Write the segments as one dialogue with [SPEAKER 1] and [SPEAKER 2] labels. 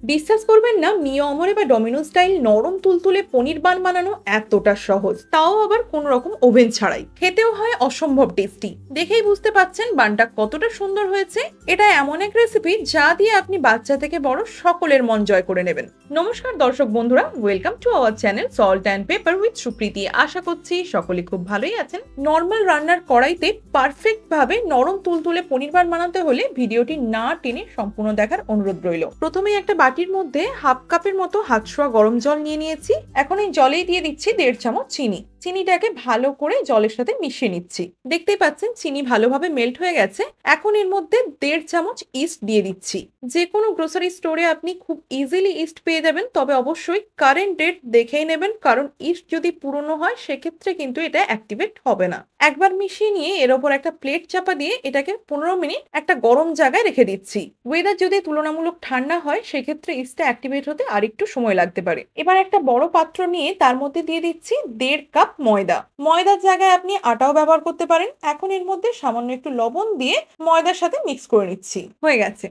[SPEAKER 1] বিশ্বাস করবেন না, মিও অমরে বা ডমিনো স্টাইল নরম তুলতুলে পনির বান বানানো এতটা সহজ, তাও আবার কোনো রকম ওভেন ছাড়াই। খেতেও হয় অসম্ভব টেস্টি। দেখেই বুঝতে পাচ্ছেন বানটা কতটা সুন্দর হয়েছে। এটা এমন এক রেসিপি যা দিয়ে আপনি বাচ্চা থেকে বড় সকলের মন জয় করে নেবেন। নমস্কার দর্শক বন্ধুরা, welcome to our channel salt and pepper with Supriti. আশা করছি সকলে খুব ভালোই আছেন। নর্মাল রান্নার কড়াইতে পারফেক্ট ভাবে নরম তুলতুলে পনির বান বানাতে হলে ভিডিওটি না টেনে সম্পূর্ণ দেখার অনুরোধ রইল। প্রথমেই একটা বাটির মধ্যে হাফ কাপের মতো হাত ছোঁয়া গরম জল নিয়ে নিয়েছি। এখন এই জলেই দিয়ে দিচ্ছি 1.5 চামচ চিনি। চিনিটাকে ভালো করে জলের সাথে মিশিয়ে নিচ্ছি। দেখতেই পাচ্ছেন চিনি ভালোভাবে মেল্ট হয়ে গেছে। এখন এর মধ্যে 1.5 চামচ ইস্ট দিয়ে দিচ্ছি। যে কোনো গ্রোসারি স্টোরে আপনি খুব ইজিলি ইস্ট পেয়ে যাবেন, তবে অবশ্যই কারেন্ট ডেট দেখেই নেবেন, কারণ ইস্ট যদি পুরনো হয় সেক্ষেত্রে কিন্তু এটা অ্যাক্টিভেট হবে না। একবার মিশিয়ে নিয়ে এর ওপর একটা প্লেট চাপা দিয়ে এটাকে 15 মিনিট একটা গরম জায়গায় রেখে দিচ্ছি। ওয়েদার যদি তুলনামূলক ঠান্ডা হয় সেক্ষেত্রে ইস্টটা অ্যাক্টিভেট হতে আরেকটু সময় লাগতে পারে। এবার একটা বড় পাত্র নিয়ে তার মধ্যে দিয়ে দিচ্ছি 1.5 কাপ ময়দা। ময়দার জায়গায় আপনি আটাও ব্যবহার করতে পারেন। এখন এর মধ্যে সামান্য একটু লবণ দিয়ে ময়দার সাথে মিক্স করে নিচ্ছি। হয়ে গেছে।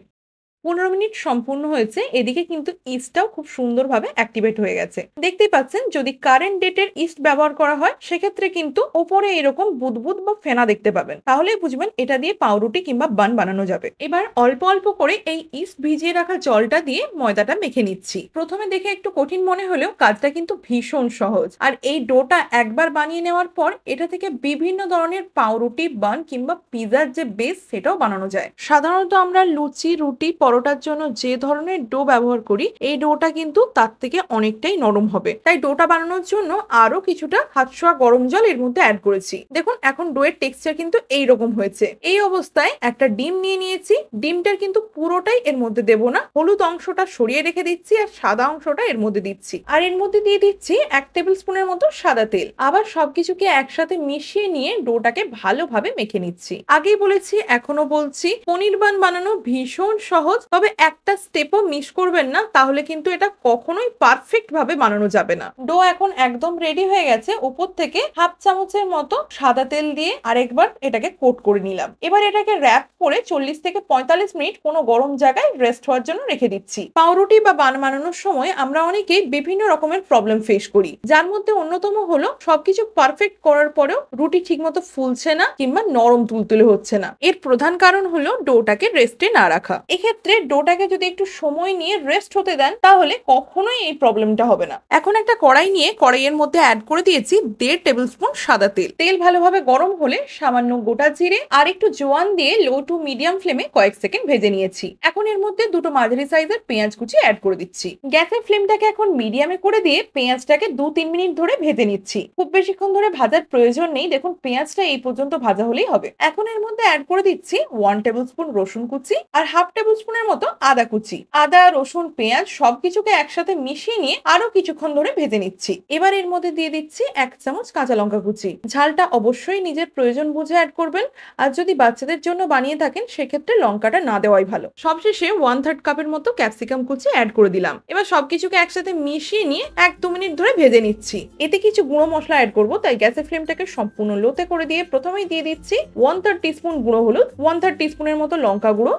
[SPEAKER 1] 15 মিনিট সম্পূর্ণ হয়েছে। এদিকে কিন্তু ইস্টটাও খুব সুন্দরভাবে অ্যাক্টিভেট হয়ে গেছে। দেখতেই পাচ্ছেন যদি কারেন্ট ডেটের ইস্ট ব্যবহার করা হয় সেক্ষেত্রে কিন্তু ওপরে এরকম বুদবুদ বা ফেনা দেখতে পাবেন। তাহলে বুঝবেন এটা দিয়ে পাউরুটি কিংবা বান বানানো যাবে। এবার অল্প অল্প করে এই ইস্ট ভিজিয়ে রাখা জলটা দিয়ে ময়দাটা মেখে নিচ্ছি। প্রথমে দেখে একটু কঠিন মনে হলেও কাজটা কিন্তু ভীষণ সহজ। আর এই ডোটা একবার বানিয়ে নেওয়ার পর এটা থেকে বিভিন্ন ধরনের পাউরুটি, বান কিংবা পিজার যে বেস সেটাও বানানো যায়। সাধারণত আমরা লুচি, রুটি, পরোটার জন্য যে ধরনের ডো ব্যবহার করি এই ডোটা কিন্তু তার থেকে অনেকটাই নরম হবে। তাই ডোটা বানানোর জন্য আরো কিছুটা হাত ছোঁয়া গরম জল এর মধ্যে অ্যাড করেছি। দেখুন এখন ডোয়ের টেক্সচার কিন্তু এইরকম হয়েছে। এই অবস্থায় একটা ডিম নিয়ে নিয়েছি। ডিমটার কিন্তু পুরোটাই এর মধ্যে দেব না, হলুদ অংশটা সরিয়ে রেখে দিচ্ছি আর সাদা অংশটা এর মধ্যে দিচ্ছি। আর এর মধ্যে দিয়ে দিচ্ছি 1 টেবিল স্পুনের মতো সাদা তেল। আবার সবকিছুকে একসাথে মিশিয়ে নিয়ে ডোটাকে ভালোভাবে মেখে নিচ্ছি। আগেই বলেছি, এখনো বলছি, পনির বান বানানো ভীষণ সহজ, তবে একটা স্টেপও মিস করবেন না, তাহলে কিন্তু এটা কখনোই পারফেক্ট ভাবে বানানো যাবে না। ডো এখন একদম রেডি হয়ে গেছে। উপর থেকে হাফ চামচের মতো সাদা তেল দিয়ে আরেকবার এটাকে কোট করে নিলাম। এবার এটাকে র‍্যাপ করে 40 থেকে 45 মিনিট কোনো গরম জায়গায় রেস্ট হওয়ার জন্য রেখে দিচ্ছি। পাউরুটি বা বান বানানোর সময় আমরা অনেকেই বিভিন্ন রকমের প্রবলেম ফেস করি, যার মধ্যে অন্যতম হলো সবকিছু পারফেক্ট করার পরেও রুটি ঠিকমতো ফুলছে না কিংবা নরম তুলতুলে হচ্ছে না। এর প্রধান কারণ হলো ডোটাকে রেস্টে না রাখা। এক্ষেত্রে ডোটাকে যদি একটু সময় নিয়ে রেস্ট হতে দেন তাহলে কখনোই এই প্রবলেমটা হবে না। এখন একটা কড়াই নিয়ে কড়াইয়ের মধ্যে অ্যাড করে দিয়েছি 1.5 টেবিল স্পুন সাদা তেল। তেল ভালোভাবে গরম হলে সামান্য গোটা জিরে আর একটু জোয়ান দিয়ে লো টু মিডিয়াম ফ্লেমে কয়েক সেকেন্ড ভেজে নিয়েছি। এখন এর মধ্যে দুটো মাঝারি সাইজের পেঁয়াজ কুচি অ্যাড করে দিচ্ছি। গ্যাসের ফ্লেমটাকে এখন মিডিয়ামে করে দিয়ে পেঁয়াজটাকে 2-3 মিনিট ধরে ভেজে নিচ্ছি। খুব বেশিক্ষণ ধরে ভাজার প্রয়োজন নেই। দেখুন পেঁয়াজটা এই পর্যন্ত ভাজা হলেই হবে। এখন এর মধ্যে অ্যাড করে দিচ্ছি 1 টেবিল স্পুন রসুন কুচি আর হাফ টেবিল স্পুনের মতো আদা কুচি। আদা, রসুন, পেঁয়াজ সবকিছুকে একসাথে মিশিয়ে নিয়ে আরো কিছুক্ষণ ধরে ভেজে নিচ্ছি। এবার এর মধ্যে দিয়ে দিচ্ছি 1 চামচ কাঁচা লঙ্কা কুচি। ঝালটা অবশ্যই নিজের প্রয়োজন বুঝে অ্যাড করবেন। আর যদি বাচ্চাদের জন্য বানিয়ে থাকেন সেক্ষেত্রে লঙ্কাটা না দেওয়াই ভালো। সবশেষে 1/3 কাপের মতো ক্যাপসিকাম কুচি অ্যাড করে দিলাম। এবার সবকিছুকে একসাথে মিশিয়ে নিয়ে 1-2 মিনিট ধরে ভেজে নিচ্ছি। এতে কিছু গুঁড়ো মশলা অ্যাড করব, তাই গ্যাসের ফ্লেমটাকে সম্পূর্ণ লোতে করে দিয়ে প্রথমেই দিয়ে দিচ্ছি 1/3 টিস্পুন গুঁড়ো হলুদ, 1/3 টিস্পুনের মতো লঙ্কা গুঁড়ো,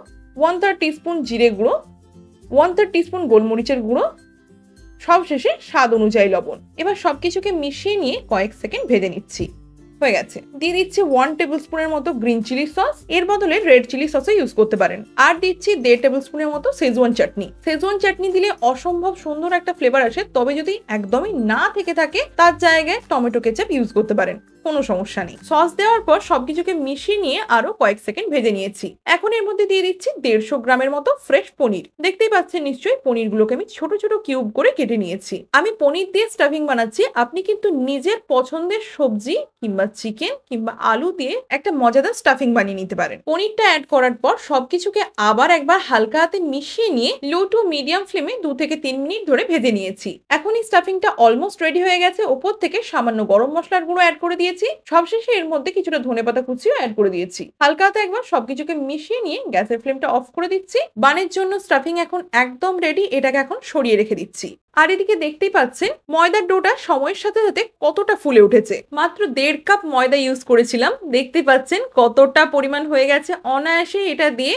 [SPEAKER 1] 1/3 টিস্পুন জিরে গুঁড়ো, 1/3 টিস্পুন গোলমরিচের গুঁড়ো, সবশেষে স্বাদ অনুযায়ী লবণ। এবার সবকিছুকে মিশিয়ে নিয়ে কয়েক সেকেন্ড ভেজে নিচ্ছি। হয়ে গেছে। দিয়ে দিচ্ছি 1 টেবিল স্পুনের মতো গ্রিন চিলি সস। এর বদলে রেড চিলি সসও ইউজ করতে পারেন। আর দিচ্ছি 1.5 টেবিল স্পুনের মতো সেজওয়ান চাটনি। সেজওয়ান চাটনি দিলে অসম্ভব সুন্দর একটা ফ্লেভার আসে, তবে যদি একদমই না থেকে থাকে তার জায়গায় টমেটো কেচাপ ইউজ করতে পারেন, কোনো সমস্যা নেই। সস দেওয়ার পর সবকিছুকে মিশিয়ে নিয়ে আরো কয়েক সেকেন্ড ভেজে নিয়েছি। এখন এর মধ্যে দিয়ে দিচ্ছি 150 গ্রামের মতো ফ্রেশ পনির। দেখতেই পাচ্ছেন নিশ্চয়ই পনিরগুলোকে আমি ছোট ছোট কিউব করে কেটে নিয়েছি। আমি পনির দিয়ে স্টাফিং বানাচ্ছি। আপনি কিন্তু নিজের পছন্দের সবজি কিংবা চিকেন কিংবা আলু দিয়ে একটা মজাদার স্টাফিং বানিয়ে নিতে পারেন। পনিরটা অ্যাড করার পর সবকিছুকে আবার একবার হালকা হাতে মিশিয়ে নিয়ে লো টু মিডিয়াম ফ্লেমে 2 থেকে 3 মিনিট ধরে ভেজে নিয়েছি। এখন এই স্টাফিংটা অলমোস্ট রেডি হয়ে গেছে। উপর থেকে সামান্য গরম মশলার গুঁড়ো অ্যাড করে দিয়েছি। সবশেষে এর মধ্যে কিছুটা ধনেপাতা কুচিও অ্যাড করে দিয়েছি। হালকা হাতে একবার সবকিছুকে মিশিয়ে নিয়ে গ্যাসের ফ্লেমটা অফ করে দিচ্ছি। বানের জন্য স্টাফিং এখন একদম রেডি। এটাকে এখন সরিয়ে রেখে দিচ্ছি। আর এদিকে দেখতেই পাচ্ছেন ময়দার ডোটা সময়ের সাথে সাথে কতটা ফুলে উঠেছে। মাত্র 1.5 কাপ ময়দা ইউজ করেছিলাম। দেখতে পাচ্ছেন কতটা পরিমাণ হয়ে গেছে। অনায়াসে এটা দিয়ে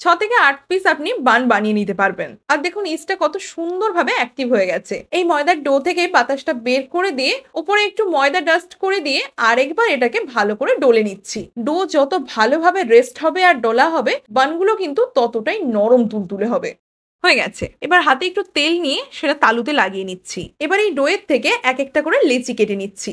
[SPEAKER 1] 6 থেকে 8 পিস আপনি বান বানিয়ে নিতে পারবেন। আর দেখুন ইস্টটা কত সুন্দরভাবে অ্যাক্টিভ হয়ে গেছে। এই ময়দার ডো থেকে বাতাসটা বের করে দিয়ে উপরে একটু ময়দা ডাস্ট করে দিয়ে আরেকবার এটাকে ভালো করে ডলে নিচ্ছি। ডো যত ভালোভাবে রেস্ট হবে আর ডলা হবে, বানগুলো কিন্তু ততটাই নরম তুলতুলে হবে। হয়ে গেছে। এবার হাতে একটু তেল নিয়ে সেটা তালুতে লাগিয়ে নিচ্ছি। এবার এই ডোয়ের থেকে এক একটা করে লেচি কেটে নিচ্ছি।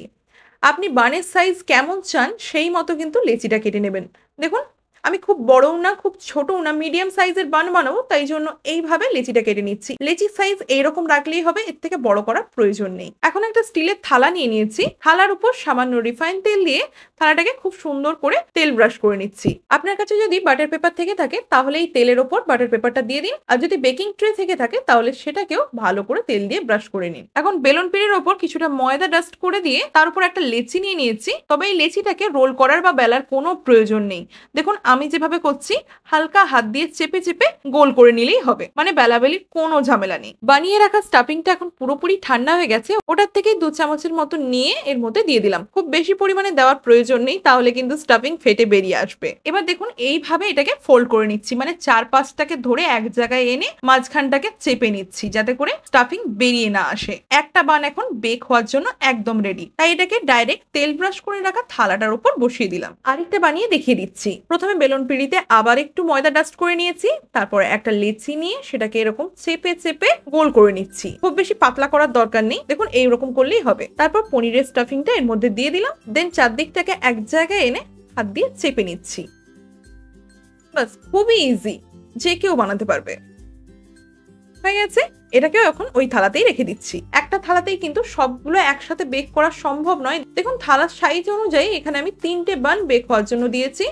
[SPEAKER 1] আপনি বানের সাইজ কেমন চান সেই মতো কিন্তু লেচিটা কেটে নেবেন। দেখুন আমি খুব বড়ও না খুব ছোটও না, মিডিয়াম সাইজের বান বানাবো, তাই জন্য এইভাবে লেচিটা কেটে নিচ্ছি। লেচির সাইজ এইরকম রাখলেই হবে, এর থেকে বড় করার প্রয়োজন নেই। এখন একটা স্টিলের থালা নিয়ে নিয়েছি। থালার উপর সামান্য রিফাইন তেল দিয়ে থালাটাকে খুব সুন্দর করে তেল ব্রাশ করে নিচ্ছি। আপনার কাছে যদি বাটার পেপার থেকে থাকে তাহলে এই তেলের ওপর বাটার পেপারটা দিয়ে দিন, আর যদি বেকিং ট্রে থেকে থাকে তাহলে সেটাকেও ভালো করে তেল দিয়ে ব্রাশ করে নিন। এখন বেলুন পিনের ওপর কিছুটা ময়দা ডাস্ট করে দিয়ে তার উপর একটা লেচি নিয়ে নিয়েছি। তবে এই লেচিটাকে রোল করার বা বেলার কোনো প্রয়োজন নেই। দেখুন আমি যেভাবে করছি হালকা হাত দিয়ে চেপে চেপে গোল করে নিলেই হবে, মানে বেলাবেলির কোনো ঝামেলা নেই। বানিয়ে রাখা স্টাফিংটা এখন পুরোপুরি ঠান্ডা হয়ে গেছে। ওটার থেকে 2 চামচের মতো নিয়ে এর মধ্যে দিয়ে দিলাম। খুব বেশি পরিমাণে দেওয়ার প্রয়োজন নেই, তাহলে কিন্তু স্টাফিং ফেটে বেরিয়ে আসবে। এবার দেখুন এইভাবে এটাকে ফোল্ড করে নিচ্ছি, মানে 4-5টাকে ধরে এক জায়গায় এনে মাঝখানটাকে চেপে নিচ্ছি যাতে করে স্টাফিং বেরিয়ে না আসে। একটা বান এখন বেক হওয়ার জন্য একদম রেডি, তাই এটাকে ডাইরেক্ট তেল ব্রাশ করে রাখা থালাটার উপর বসিয়ে দিলাম। আরেকটা বানিয়ে দেখিয়ে দিচ্ছি। প্রথমে বেলুন পিড়িতে আবার একটু ময়দা ডাস্ট করে নিয়েছি, তারপরে একটা লেচি নিয়ে সেটাকে এরকম চেপে চেপে গোল করে নিচ্ছি। খুব বেশি পাতলা করার দরকার নেই, দেখুন এইরকম করলেই হবে। তারপর পনিরের স্টাফিংটা এর মধ্যে দিয়ে দিলাম, দেন চারদিকটাকে এক জায়গায় এনে হাত দিয়ে চেপে নিচ্ছি। বাস, খুবই ইজি, যে কেউ বানাতে পারবে। হয়ে গেছে। এটাকেও এখন ওই থালাতেই রেখে দিচ্ছি। একটা থালাতেই কিন্তু সবগুলো একসাথে বেক করা সম্ভব নয়। দেখুন থালার সাইজ অনুযায়ী এখানে আমি 3টে বান বেক হওয়ার জন্য দিয়েছি।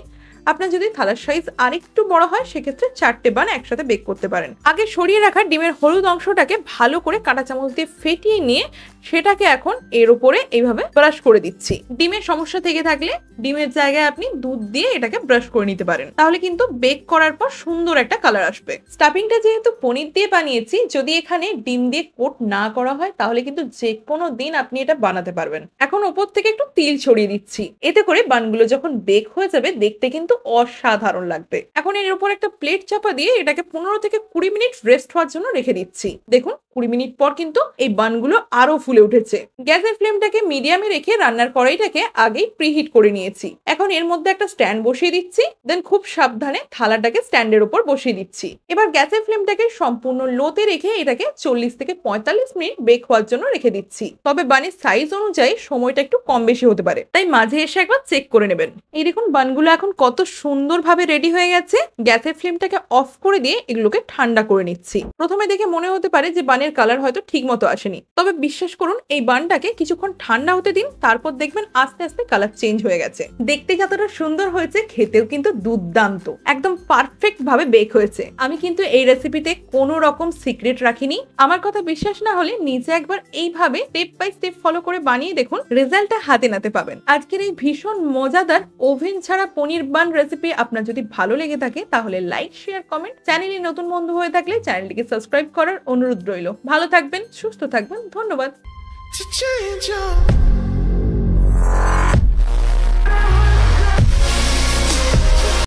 [SPEAKER 1] আপনার যদি থালার সাইজ আরেকটু বড় হয় সেক্ষেত্রে 4টে বান একসাথে বেক করতে পারেন। আগে সরিয়ে রাখা ডিমের হলুদ অংশটাকে ভালো করে কাঁটা চামচ দিয়ে ফেটিয়ে নিয়ে সেটাকে এখন এর উপরে এইভাবে ব্রাশ করে দিচ্ছি। ডিমের সমস্যা থেকে থাকলে ডিমের জায়গায় আপনি দুধ দিয়ে এটাকে ব্রাশ করে নিতে পারেন, তাহলে কিন্তু বেক করার পর সুন্দর একটা কালার আসবে। স্টাফিংটা যেহেতু পনির দিয়ে বানিয়েছি, যদি এখানে ডিম দিয়ে কোট না করা হয় তাহলে কিন্তু যে কোনো দিন আপনি এটা বানাতে পারবেন। এখন উপর থেকে একটু তিল ছড়িয়ে দিচ্ছি, এতে করে বানগুলো যখন বেক হয়ে যাবে দেখতে কিন্তু অসাধারণ লাগবে। এখন এর উপর একটা প্লেট চাপা দিয়ে এটাকে 15 থেকে 20 মিনিট রেস্ট হওয়ার জন্য রেখে দিচ্ছি। দেখুন 20 মিনিট পর কিন্তু এই বানগুলো আরো ফুলে উঠেছে। গ্যাসের ফ্লেমটাকে মিডিয়ামে রেখে রান্নার কড়াইটাকে আগেই প্রিহিট করে নিয়েছি। এখন এর মধ্যে একটা স্ট্যান্ড বসিয়ে দিচ্ছি, দেন খুব সাবধানে থালাটাকে স্ট্যান্ডের উপর বসিয়ে দিচ্ছি। এবার গ্যাসের ফ্লেমটাকে সম্পূর্ণ লোতে রেখে এটাকে 40 থেকে 45 মিনিট বেক হওয়ার জন্য রেখে দিচ্ছি। তবে বানের সাইজ অনুযায়ী সময়টা একটু কম বেশি হতে পারে, তাই মাঝে এসে একবার চেক করে নেবেন। এই দেখুন বানগুলো এখন কত সুন্দরভাবে রেডি হয়ে গেছে। গ্যাসের ফ্লেমটাকে অফ করে দিয়ে এগুলোকে ঠান্ডা করে নিচ্ছি। প্রথমে দেখে মনে হতে পারে যে বানের কালার হয়তো ঠিক মতো আসেনি, তবে বিশ্বাস করুন এই বানটাকে কিছুক্ষণ ঠান্ডা হতে দিন, তারপর দেখবেন আস্তে আস্তে কালার চেঞ্জ হয়ে গেছে। দেখতে যতটা সুন্দর হয়েছে খেতেও কিন্তু দুর্দান্ত, একদম পারফেক্ট ভাবে বেক হয়েছে। আমি কিন্তু এই রেসিপিতে কোনো রকম সিক্রেট রাখিনি। আমার কথা বিশ্বাস না হলে নিচে একবার এইভাবে স্টেপ বাই স্টেপ ফলো করে বানিয়ে দেখুন, রেজাল্টটা হাতে নাতে পাবেন। আজকের এই ভীষণ মজাদার ওভেন ছাড়া পনির বান রেসিপি আপনার যদি ভালো লেগে থাকে তাহলে লাইক, শেয়ার, কমেন্ট। চ্যানেলে নতুন বন্ধু হয়ে থাকলে চ্যানেলটিকে সাবস্ক্রাইব করার অনুরোধ রইল। ভালো থাকবেন, সুস্থ থাকবেন, ধন্যবাদ।